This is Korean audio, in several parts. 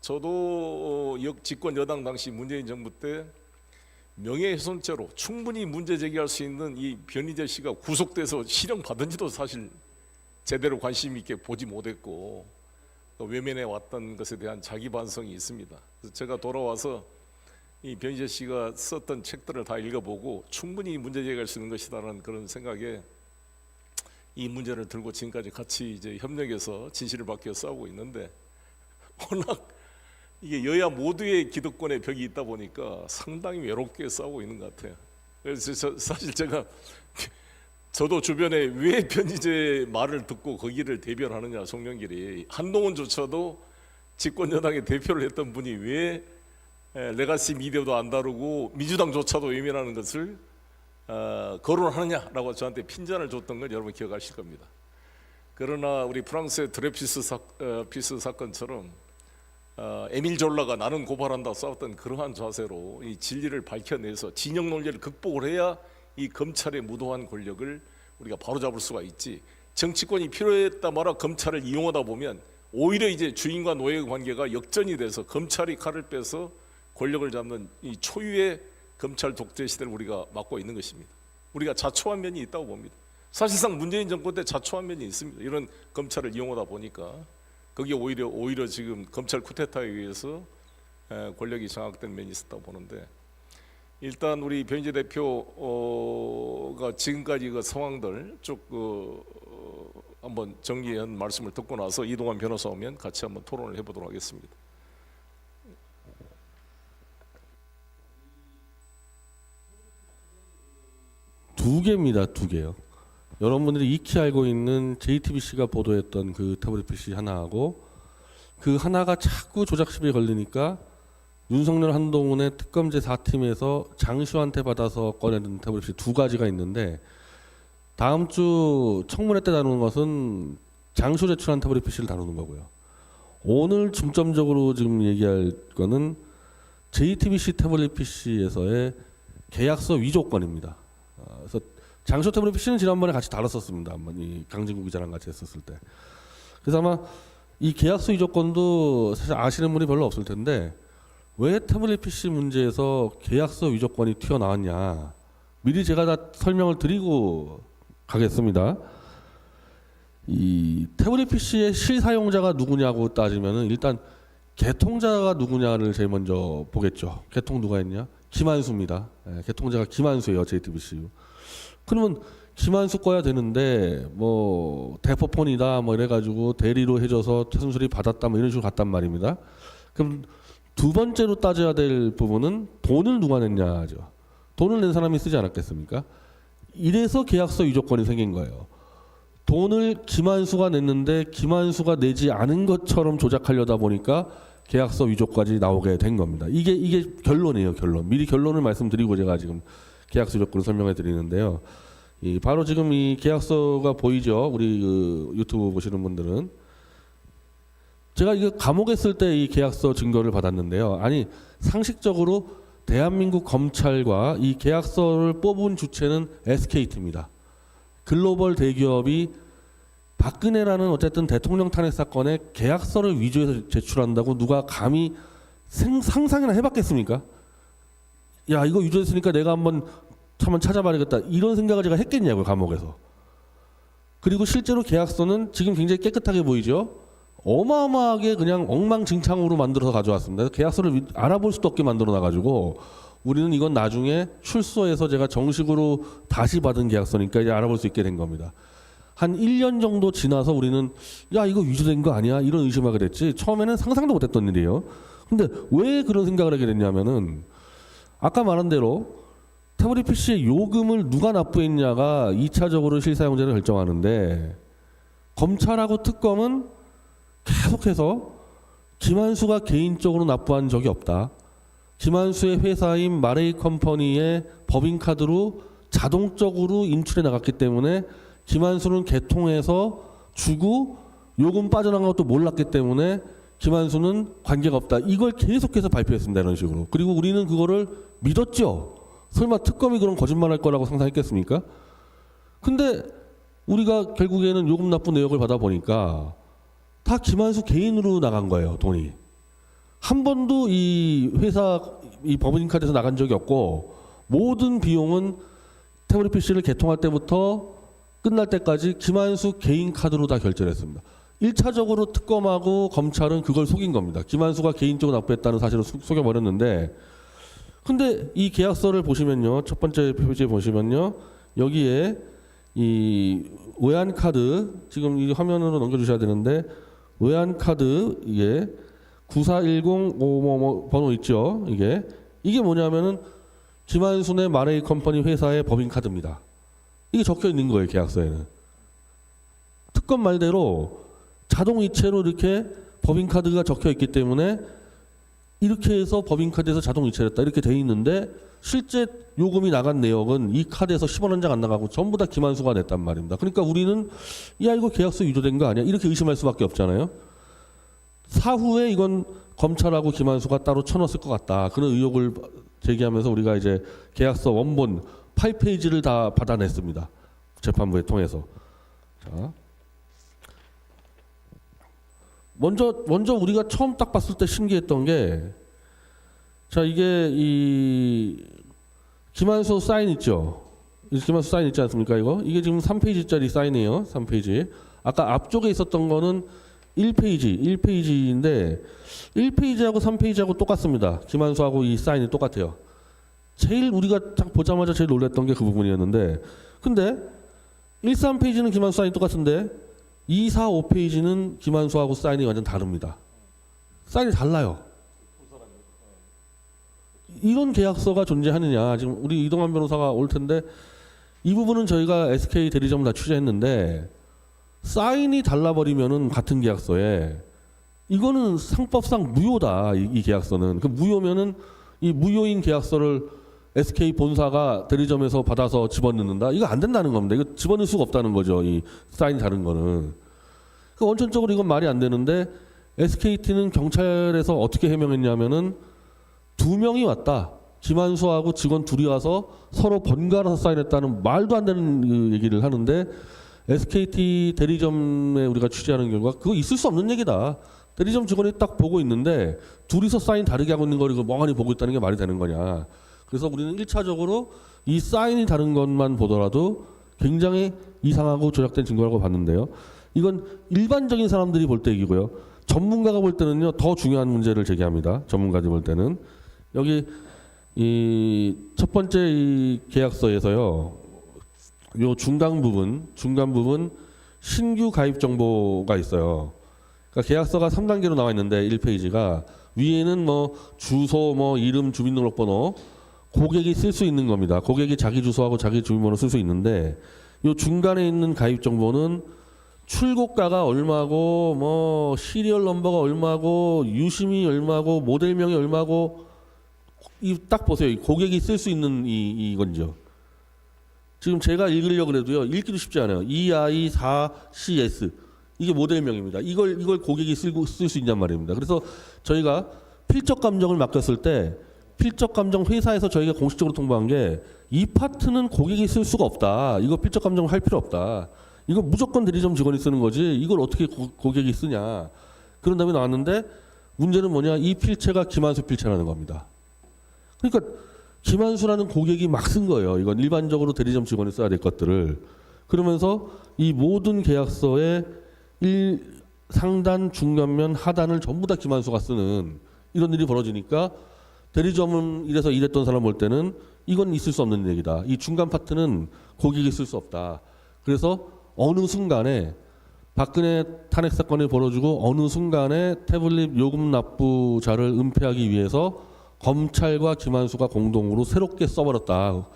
저도 집권 여당 당시 문재인 정부 때 명예훼손죄로 충분히 문제 제기할 수 있는 이 변희재 씨가 구속돼서 실형 받은지도 사실 제대로 관심 있게 보지 못했고 외면해 왔던 것에 대한 자기 반성이 있습니다. 그래서 제가 돌아와서 이 변희재 씨가 썼던 책들을 다 읽어보고 충분히 문제 제기할 수 있는 것이다라는 그런 생각에 이 문제를 들고 지금까지 같이 이제 협력해서 진실을 밝혀 싸우고 있는데, 워낙 이게 여야 모두의 기득권의 벽이 있다 보니까 상당히 외롭게 싸우고 있는 것 같아요. 그래서 사실 저도 주변에 왜 변희재 말을 듣고 거기를 대변하느냐, 송영길이 한동훈조차도 집권 여당의 대표를 했던 분이 왜 레가시 미디어도 안 다루고 민주당조차도 외면하는 것을 거론하느냐라고 저한테 핀잔을 줬던 걸 여러분 기억하실 겁니다. 그러나 우리 프랑스의 드레피스 사건처럼 에밀 졸라가 나는 고발한다 싸웠던 그러한 자세로 이 진리를 밝혀내서 진영 논리를 극복을 해야 이 검찰의 무도한 권력을 우리가 바로잡을 수가 있지, 정치권이 필요했다 말아 검찰을 이용하다 보면 오히려 이제 주인과 노예의 관계가 역전이 돼서 검찰이 칼을 빼서 권력을 잡는 이 초유의 검찰 독재 시대를 우리가 맞고 있는 것입니다. 우리가 자초한 면이 있다고 봅니다. 사실상 문재인 정권 때 자초한 면이 있습니다. 이런 검찰을 이용하다 보니까 거기에 오히려 지금 검찰 쿠데타에 의해서 권력이 장악된 면이 있었다고 보는데, 일단 우리 변희재 대표가 지금까지 그 상황들 쭉 한번 정리한 말씀을 듣고 나서 이동환 변호사 오면 같이 한번 토론을 해보도록 하겠습니다. 두 개입니다. 두 개요. 여러분들이 익히 알고 있는 JTBC가 보도했던 그 태블릿 PC 하나하고, 그 하나가 자꾸 조작 시비에 걸리니까 윤석열 한동훈의 특검제 4팀에서 장시호한테 받아서 꺼내는 태블릿 PC 두 가지가 있는데, 다음 주 청문회 때 다루는 것은 장시호 제출한 태블릿 PC를 다루는 거고요. 오늘 중점적으로 지금 얘기할 거는 JTBC 태블릿 PC에서의 계약서 위조건입니다. 그래서 장시호 태블릿 PC는 지난번에 같이 다뤘었습니다. 한번 이 강진구 기자랑 같이 했었을 때. 그래서 아마 이 계약서 위조건도 사실 아시는 분이 별로 없을 텐데, 왜 태블릿 PC 문제에서 계약서 위조건이 튀어나왔냐, 미리 제가 다 설명을 드리고 가겠습니다. 이 태블릿 PC의 실사용자가 누구냐고 따지면은 일단 개통자가 누구냐를 제일 먼저 보겠죠. 개통 누가 했냐? 김한수입니다. 개통자가 김한수예요, JTBC. 그러면 김한수 거야 되는데 뭐 대포폰이다 뭐 이래가지고 대리로 해줘서 최순실이 받았다 뭐 이런 식으로 갔단 말입니다. 그럼 두 번째로 따져야 될 부분은 돈을 누가 냈냐죠. 돈을 낸 사람이 쓰지 않았겠습니까? 이래서 계약서 위조건이 생긴 거예요. 돈을 김한수가 냈는데 김한수가 내지 않은 것처럼 조작하려다 보니까 계약서 위조까지 나오게 된 겁니다. 이게 결론이에요, 결론. 미리 결론을 말씀드리고 제가 지금 계약서 위조건을 설명해 드리는데요. 바로 지금 이 계약서가 보이죠? 우리 그 유튜브 보시는 분들은. 제가 이거 감옥에 있을 때 이 계약서 증거를 받았는데요. 아니, 상식적으로 대한민국 검찰과 이 계약서를 뽑은 주체는 SKT입니다. 글로벌 대기업이 박근혜라는 어쨌든 대통령 탄핵 사건에 계약서를 위조해서 제출한다고 누가 감히 상상이나 해봤겠습니까? 야, 이거 위조했으니까 내가 한번 찾아봐야겠다, 이런 생각을 제가 했겠냐고요, 감옥에서. 그리고 실제로 계약서는 지금 굉장히 깨끗하게 보이죠. 어마어마하게 그냥 엉망진창으로 만들어서 가져왔습니다. 계약서를 알아볼 수도 없게 만들어 놔가지고 우리는 이건 나중에 출소해서 제가 정식으로 다시 받은 계약서니까 이제 알아볼 수 있게 된 겁니다. 한 1년 정도 지나서 우리는 야, 이거 위조된 거 아니야? 이런 의심하게 됐지, 처음에는 상상도 못했던 일이에요. 근데 왜 그런 생각을 하게 됐냐면은, 아까 말한 대로 태블릿 PC의 요금을 누가 납부했냐가 2차적으로 실사용자를 결정하는데, 검찰하고 특검은 계속해서 김한수가 개인적으로 납부한 적이 없다, 김한수의 회사인 마레이 컴퍼니의 법인카드로 자동적으로 인출해 나갔기 때문에 김한수는 개통해서 주고 요금 빠져나간 것도 몰랐기 때문에 김한수는 관계가 없다, 이걸 계속해서 발표했습니다, 이런 식으로. 그리고 우리는 그거를 믿었죠. 설마 특검이 그런 거짓말할 거라고 상상했겠습니까? 근데 우리가 결국에는 요금 납부 내역을 받아보니까 다 김한수 개인으로 나간 거예요, 돈이. 한 번도 이 회사 이 법인카드에서 나간 적이 없고 모든 비용은 태블릿 PC를 개통할 때부터 끝날 때까지 김한수 개인 카드로 다 결제를 했습니다. 1차적으로 특검하고 검찰은 그걸 속인 겁니다. 김한수가 개인적으로 납부했다는 사실을 속여버렸는데, 근데 이 계약서를 보시면요, 첫 번째 페이지에 보시면요, 여기에 이 외환카드, 지금 이 화면으로 넘겨주셔야 되는데, 외환카드 이게 9410 번호 있죠. 이게 뭐냐면은 김한순의 마레이 컴퍼니 회사의 법인 카드입니다. 이게 적혀 있는 거예요, 계약서에는. 특검 말대로 자동 이체로 이렇게 법인 카드가 적혀 있기 때문에 이렇게 해서 법인 카드에서 자동 이체를 했다 이렇게 돼 있는데, 실제 요금이 나간 내역은 이 카드에서 10원 한 장 안 나가고 전부 다 김한수가 냈단 말입니다. 그러니까 우리는 야 이거 계약서 위조된 거 아니야? 이렇게 의심할 수밖에 없잖아요. 사후에 이건 검찰하고 김한수가 따로 쳐넣었을 것 같다. 그런 의혹을 제기하면서 우리가 이제 계약서 원본 8페이지를 다 받아냈습니다. 재판부에 통해서. 자, 먼저 우리가 처음 딱 봤을 때 신기했던 게, 자 이게 이 김한수 사인 있죠. 김한수 사인 있지 않습니까? 이게 지금 3페이지짜리 사인이에요. 3페이지. 아까 앞쪽에 있었던 거는 1페이지인데 1페이지하고 3페이지하고 똑같습니다. 김한수하고 이 사인이 똑같아요. 제일 우리가 딱 보자마자 제일 놀랐던 게 그 부분이었는데, 근데 1, 3페이지는 김한수 사인이 똑같은데 2, 4, 5페이지는 김한수하고 사인이 완전 다릅니다. 사인이 달라요. 이런 계약서가 존재하느냐. 지금 우리 이동환 변호사가 올 텐데 이 부분은 저희가 SK 대리점을 다 취재했는데, 사인이 달라버리면은 같은 계약서에 이거는 상법상 무효다. 이 계약서는. 그 무효면은 이 무효인 계약서를 SK 본사가 대리점에서 받아서 집어넣는다. 이거 안 된다는 겁니다. 이거 집어넣을 수가 없다는 거죠. 이 사인이 다른 거는. 그 원천적으로 이건 말이 안 되는데, SKT는 경찰에서 어떻게 해명했냐면은 2명이 왔다. 김한수하고 직원 둘이 와서 서로 번갈아서 사인했다는 말도 안 되는 그 얘기를 하는데, SKT 대리점에 우리가 취재하는 결과 그거 있을 수 없는 얘기다. 대리점 직원이 딱 보고 있는데 둘이서 사인 다르게 하고 있는 걸 멍하니 보고 있다는 게 말이 되는 거냐. 그래서 우리는 1차적으로 이 사인이 다른 것만 보더라도 굉장히 이상하고 조작된 증거라고 봤는데요. 이건 일반적인 사람들이 볼 때 얘기고요. 전문가가 볼 때는요, 더 중요한 문제를 제기합니다. 전문가들이 볼 때는 여기 이 첫 번째 이 계약서에서요, 요 중간 부분 신규 가입 정보가 있어요. 그러니까 계약서가 3단계로 나와 있는데 1페이지가 위에는 뭐 주소, 뭐 이름, 주민등록번호, 고객이 쓸 수 있는 겁니다. 고객이 자기 주소하고 자기 주민번호 쓸 수 있는데, 요 중간에 있는 가입 정보는 출고가가 얼마고, 뭐 시리얼 넘버가 얼마고, 유심이 얼마고, 모델명이 얼마고, 이 딱 보세요. 고객이 쓸 수 있는 이건죠. 지금 제가 읽으려고 그래도요, 읽기도 쉽지 않아요. EI4CS 이게 모델명입니다. 이걸 고객이 쓸 수 있냔 말입니다. 그래서 저희가 필적 감정을 맡겼을 때 필적 감정 회사에서 저희가 공식적으로 통보한 게, 이 파트는 고객이 쓸 수가 없다. 이거 필적 감정을 할 필요 없다. 이거 무조건 대리점 직원이 쓰는 거지. 이걸 어떻게 고객이 쓰냐. 그런 다음에 나왔는데, 문제는 뭐냐? 이 필체가 김한수 필체라는 겁니다. 그러니까 김한수라는 고객이 막 쓴 거예요. 이건 일반적으로 대리점 직원이 써야 될 것들을. 그러면서 이 모든 계약서에 상단, 중간면, 하단을 전부 다 김한수가 쓰는 이런 일이 벌어지니까, 대리점은 이랬던 사람 볼 때는 이건 있을 수 없는 얘기다. 이 중간 파트는 고객이 쓸 수 없다. 그래서 어느 순간에 박근혜 탄핵 사건이 벌어지고 어느 순간에 태블릿 요금 납부자를 은폐하기 위해서 검찰과 김한수가 공동으로 새롭게 써버렸다.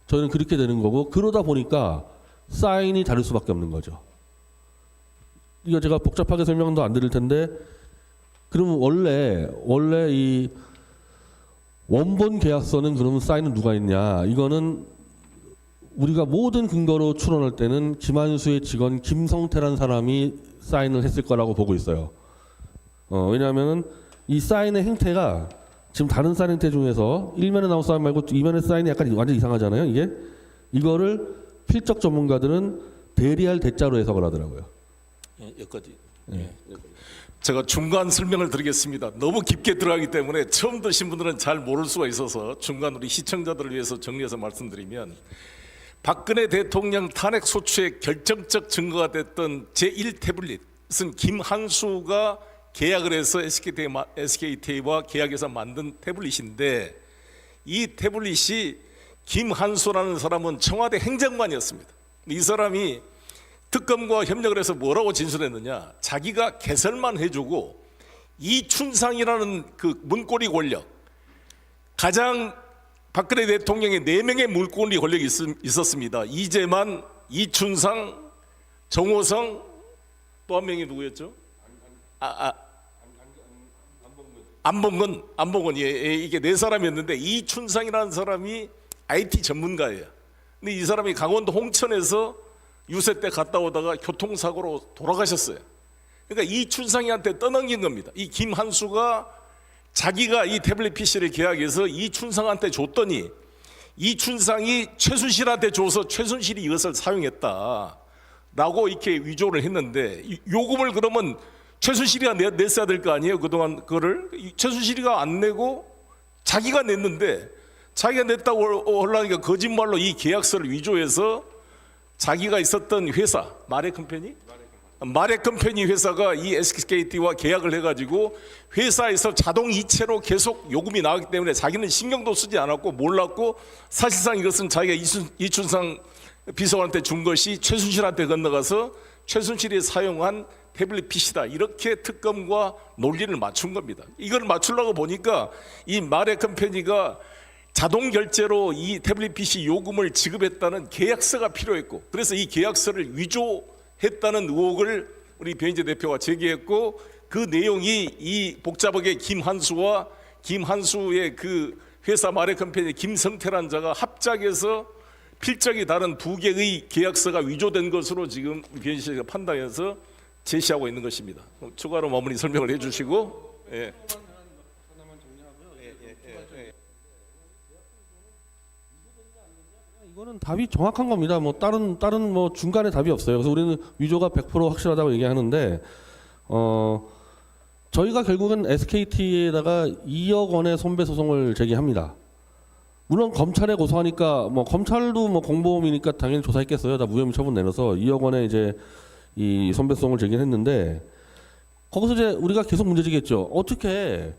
저는 그렇게 되는 거고, 그러다 보니까 사인이 다를 수밖에 없는 거죠. 이거 제가 복잡하게 설명도 안 드릴 텐데, 그러면 원래 이 원본 계약서는 그러면 사인은 누가 했냐? 이거는 우리가 모든 근거로 추론할 때는 김한수의 직원 김성태라는 사람이 사인을 했을 거라고 보고 있어요. 왜냐하면은 이 사인의 행태가 지금 다른 사인 행태 중에서 1면에 나온 사인 말고 2면의 사인이 약간 완전 이상하잖아요. 이거를 필적 전문가들은 대리할 대자로 해석을 하더라고요. 여기까지. 예. 제가 중간 설명을 드리겠습니다. 너무 깊게 들어가기 때문에 처음 드신 분들은 잘 모를 수가 있어서 중간 우리 시청자들을 위해서 정리해서 말씀드리면, 박근혜 대통령 탄핵 소추의 결정적 증거가 됐던 제1태블릿은 김한수가 계약을 해서 SKT와 계약해서 만든 태블릿인데, 이 태블릿이 김한수라는 사람은 청와대 행정관이었습니다. 이 사람이 특검과 협력을 해서 뭐라고 진술했느냐, 자기가 개설만 해주고 이춘상이라는 그 문고리 권력, 가장 박근혜 대통령의 4명의 문고리 권력이 있었습니다. 이재만, 이춘상, 정호성, 또 한 명이 누구였죠? 안봉근. 예, 이게 4사람이었는데 이춘상이라는 사람이 IT 전문가예요. 근데 이 사람이 강원도 홍천에서 유세 때 갔다 오다가 교통사고로 돌아가셨어요. 그러니까 이춘상이한테 떠넘긴 겁니다. 이 김한수가 자기가 이 태블릿 PC를 계약해서 이춘상한테 줬더니 이춘상이 최순실한테 줘서 최순실이 이것을 사용했다 라고 이렇게 위조를 했는데, 요금을 그러면 최순실이가 냈어야 될 거 아니에요? 그동안 그거를 최순실이가 안 내고 자기가 냈는데, 자기가 냈다고 하려니까 거짓말로 이 계약서를 위조해서 자기가 있었던 회사 마레컴퍼니 회사가 이 SKT와 계약을 해가지고 회사에서 자동 이체로 계속 요금이 나왔기 때문에 자기는 신경도 쓰지 않았고 몰랐고, 사실상 이것은 자기가 이춘상 비서관한테 준 것이 최순실한테 건너가서 최순실이 사용한 태블릿 PC다, 이렇게 특검과 논리를 맞춘 겁니다. 이걸 맞추려고 보니까 이 마레컴퍼니가 자동 결제로 이 태블릿 PC 요금을 지급했다는 계약서가 필요했고, 그래서 이 계약서를 위조했다는 의혹을 우리 변희재 대표가 제기했고, 그 내용이 이 복잡하게 김한수와 김한수의 그 회사 마레컴퍼니 김성태라는 자가 합작해서 필적이 다른 2개의 계약서가 위조된 것으로 지금 변희재가 판단해서 제시하고 있는 것입니다. 추가로 마무리 설명을 해주시고. 예. 이거는 답이 정확한 겁니다. 뭐 다른 뭐 중간에 답이 없어요. 그래서 우리는 위조가 100% 확실하다고 얘기하는데, 저희가 결국은 SKT에다가 2억 원의 손배 소송을 제기합니다. 물론 검찰에 고소하니까 뭐 검찰도 뭐 공범이니까 당연히 조사했겠어요. 다 무혐의 처분 내려서 2억 원의 이제 이 손배 소송을 제기했는데, 거기서 이제 우리가 계속 문제제기했죠. 어떻게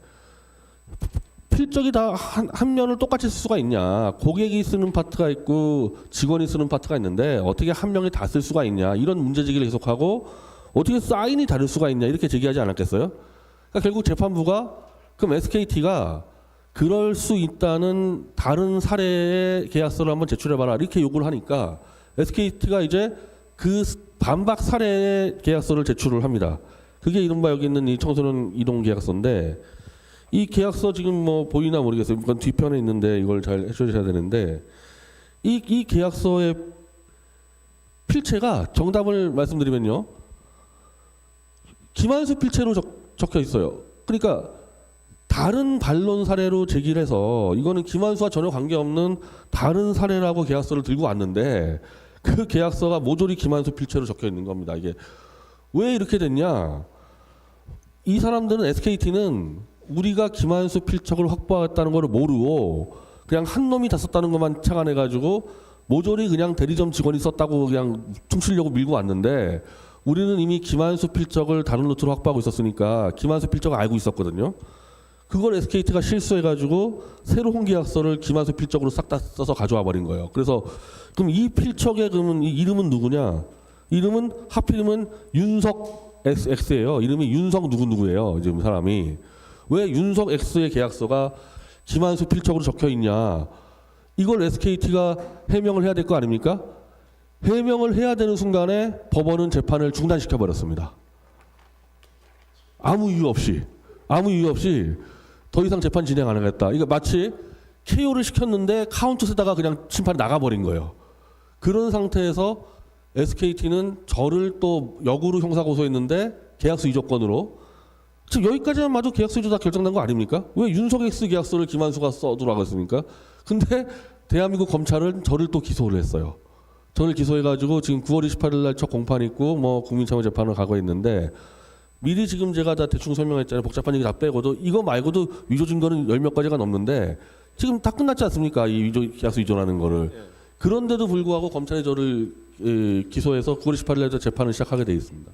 필적이 다 한 면을 똑같이 쓸 수가 있냐? 고객이 쓰는 파트가 있고 직원이 쓰는 파트가 있는데 어떻게 한 명이 다 쓸 수가 있냐? 이런 문제제기를 계속하고, 어떻게 사인이 다를 수가 있냐? 이렇게 제기하지 않았겠어요? 그러니까 결국 재판부가 그럼 SKT가 그럴 수 있다는 다른 사례의 계약서를 한번 제출해봐라, 이렇게 요구를 하니까 SKT가 이제 그 반박 사례의 계약서를 제출을 합니다. 그게 이른바 여기 있는 이 청소년 이동 계약서인데, 이 계약서 지금 뭐 보이나 모르겠어요. 이건 뒤편에 있는데 이걸 잘 해주셔야 되는데, 이 계약서의 필체가 정답을 말씀드리면요, 김한수 필체로 적혀 있어요. 그러니까 다른 반론 사례로 제기를 해서 이거는 김한수와 전혀 관계없는 다른 사례라고 계약서를 들고 왔는데, 그 계약서가 모조리 김한수 필체로 적혀 있는 겁니다. 이게 왜 이렇게 됐냐? 이 사람들은, SKT는 우리가 김한수 필적을 확보했다는 걸 모르고 그냥 한 놈이 다 썼다는 것만 착안해가지고 모조리 그냥 대리점 직원이 썼다고 그냥 퉁치려고 밀고 왔는데, 우리는 이미 김한수 필적을 다른 루트로 확보하고 있었으니까 김한수 필적을 알고 있었거든요. 그걸 SKT가 실수해가지고 새로운 계약서를 김한수 필적으로 싹 다 써서 가져와 버린 거예요. 그래서 그럼 이 필적의 그러면 이 이름은 누구냐? 이름은 하필이면 윤석 X예요. 이름이 윤석 누구예요. 지금 사람이. 왜 윤석 X의 계약서가 김한수 필적으로 적혀 있냐? 이걸 SKT가 해명을 해야 될 거 아닙니까? 해명을 해야 되는 순간에 법원은 재판을 중단시켜 버렸습니다. 아무 이유 없이 더 이상 재판 진행 안 하겠다. 이거 마치 KO를 시켰는데 카운트 세다가 그냥 심판이 나가버린 거예요. 그런 상태에서 SKT는 저를 또 역으로 형사고소했는데 계약서 위조건으로, 지금 여기까지만 마저 계약서 위조 다 결정난 거 아닙니까? 왜 윤석 X 계약서를 김한수가 써두라고 했습니까? 근데 대한민국 검찰은 저를 또 기소를 했어요. 저를 기소해가지고 지금 9월 28일 날 첫 공판 있고 뭐 국민참여 재판을 가고 있는데, 미리 지금 제가 다 대충 설명했잖아요. 복잡한 얘기 다 빼고도 이거 말고도 위조 증거는 10몇 가지가 넘는데 지금 다 끝났지 않습니까? 이 위조 계약서 위조라는 거를. 그런데도 불구하고 검찰이 저를 기소해서 9월 18일에 재판을 시작하게 돼 있습니다.